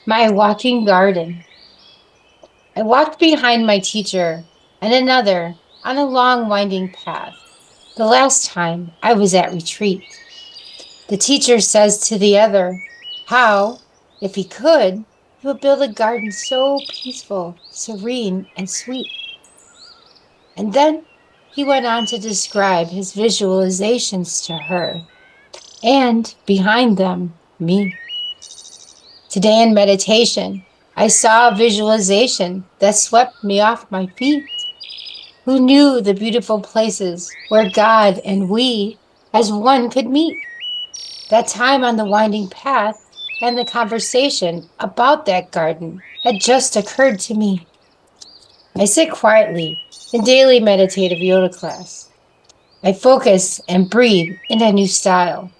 My walking garden. I walked behind my teacher and another on a long winding path. The last time I was at retreat, the teacher says to the other, how, if he could, he would build a garden so peaceful, serene, and sweet. And then he went on to describe his visualizations to her, and behind them, me. Today in meditation, I saw a visualization that swept me off my feet. Who knew the beautiful places where God and we as one could meet? That time on the winding path and the conversation about that garden had just occurred to me. I sit quietly in daily meditative yoga class. I focus and breathe in a new style.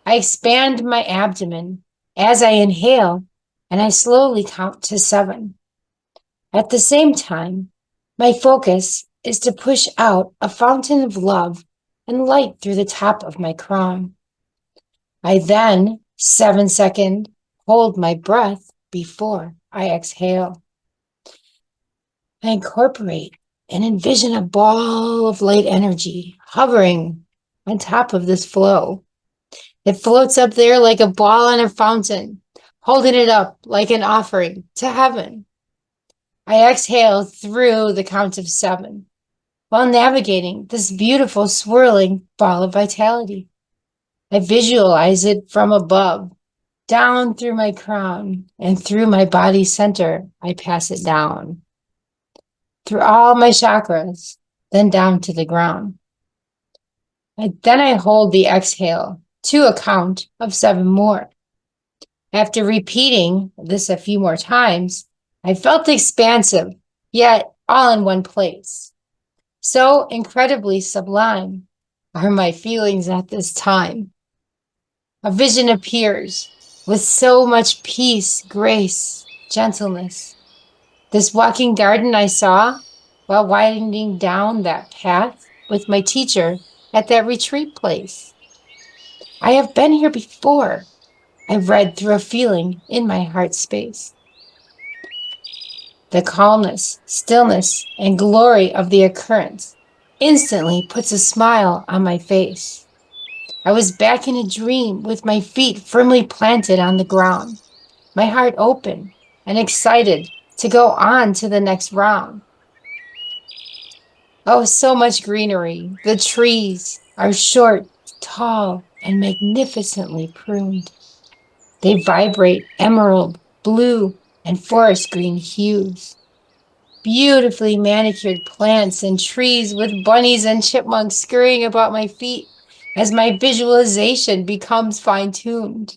I expand my abdomen as I inhale and I slowly count to 7. At the same time, my focus is to push out a fountain of love and light through the top of my crown. I then 7-second hold my breath before I exhale. I incorporate and envision a ball of light energy hovering on top of this flow. It floats up there like a ball on a fountain, holding it up like an offering to heaven. I exhale through the count of 7 while navigating this beautiful swirling ball of vitality. I visualize it from above, down through my crown and through my body center. I pass it down through all my chakras, then down to the ground. Then I hold the exhale to a count of 7 more. After repeating this a few more times, I felt expansive, yet all in one place. So incredibly sublime are my feelings at this time. A vision appears with so much peace, grace, gentleness. This walking garden I saw while winding down that path with my teacher at that retreat place. I have been here before. I've read through a feeling in my heart space. The calmness, stillness, and glory of the occurrence instantly puts a smile on my face. I was back in a dream with my feet firmly planted on the ground, my heart open and excited to go on to the next round. Oh, so much greenery. The trees are short, tall, and magnificently pruned. They vibrate emerald, blue, and forest green hues. Beautifully manicured plants and trees with bunnies and chipmunks scurrying about my feet as my visualization becomes fine-tuned.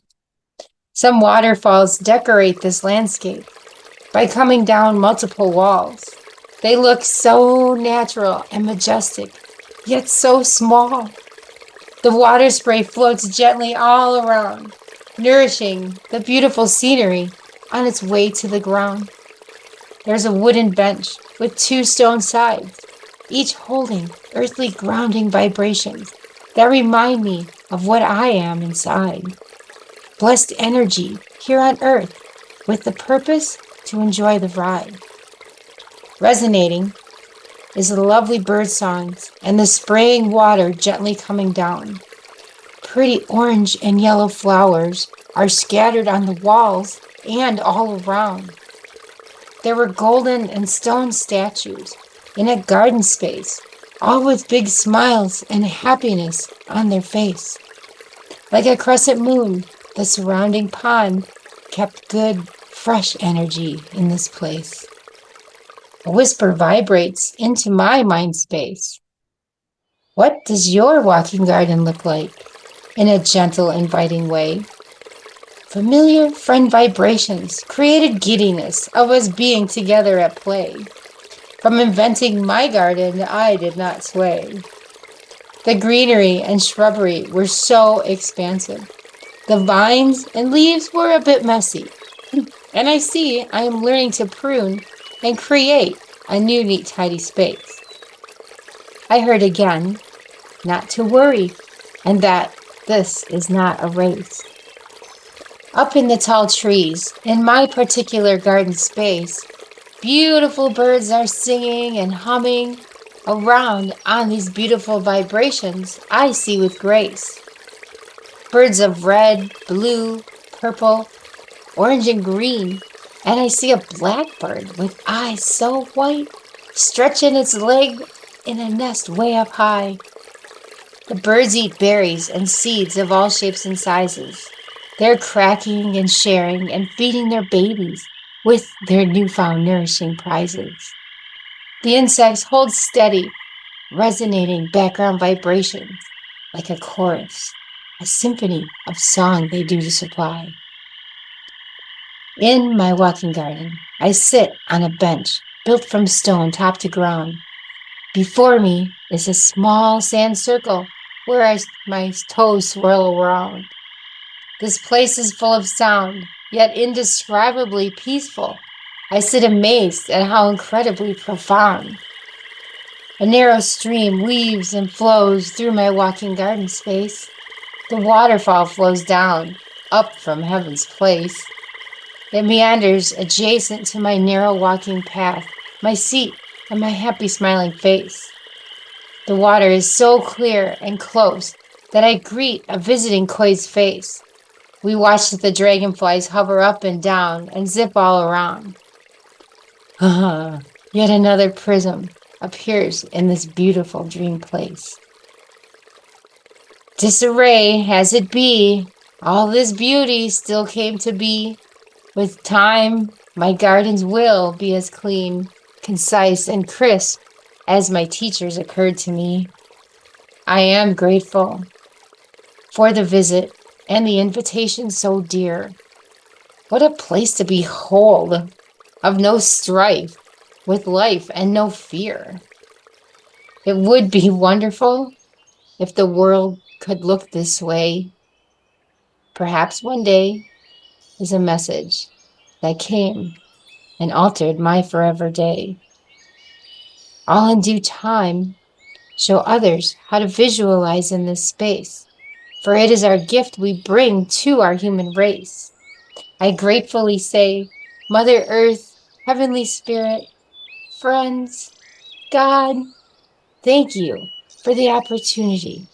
Some waterfalls decorate this landscape by coming down multiple walls. They look so natural and majestic, yet so small. The water spray floats gently all around, nourishing the beautiful scenery on its way to the ground. There's a wooden bench with 2 stone sides, each holding earthly grounding vibrations that remind me of what I am inside. Blessed energy here on earth with the purpose to enjoy the ride. Resonating is the lovely bird songs and the spraying water gently coming down. Pretty orange and yellow flowers are scattered on the walls and all around. There were golden and stone statues in a garden space, all with big smiles and happiness on their face. Like a crescent moon, the surrounding pond kept good, fresh energy in this place. A whisper vibrates into my mind space. What does your walking garden look like? In a gentle, inviting way. Familiar friend vibrations created giddiness of us being together at play. From inventing my garden, I did not sway. The greenery and shrubbery were so expansive. The vines and leaves were a bit messy. And I see I am learning to prune and create a new neat tidy space. I heard again, not to worry, and that this is not a race. Up in the tall trees, in my particular garden space, beautiful birds are singing and humming around on these beautiful vibrations I see with grace. Birds of red, blue, purple, orange, and green, and I see a blackbird with eyes so white, stretching its leg in a nest way up high. The birds eat berries and seeds of all shapes and sizes. They're cracking and sharing and feeding their babies with their newfound nourishing prizes. The insects hold steady, resonating background vibrations like a chorus, a symphony of song they do to supply. In my walking garden, I sit on a bench built from stone top to ground. Before me is a small sand circle where my toes swirl around. This place is full of sound, yet indescribably peaceful. I sit amazed at how incredibly profound. A narrow stream weaves and flows through my walking garden space. The waterfall flows down, up from heaven's place. It meanders adjacent to my narrow walking path, my seat, and my happy smiling face. The water is so clear and close that I greet a visiting koi's face. We watch the dragonflies hover up and down and zip all around. Yet another prism appears in this beautiful dream place. Disarray as it be, all this beauty still came to be. With time, my gardens will be as clean, concise, and crisp as my teachers occurred to me. I am grateful for the visit and the invitation so dear. What a place to behold, of no strife, with life and no fear. It would be wonderful if the world could look this way. Perhaps one day is a message that came and altered my forever day. All in due time, show others how to visualize in this space, for it is our gift we bring to our human race. I gratefully say, Mother Earth, Heavenly Spirit, friends, God, thank you for the opportunity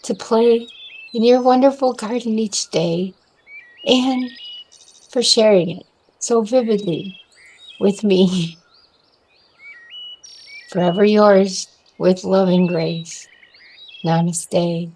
to play in your wonderful garden each day and for sharing it so vividly with me. Forever yours with loving grace. Namaste.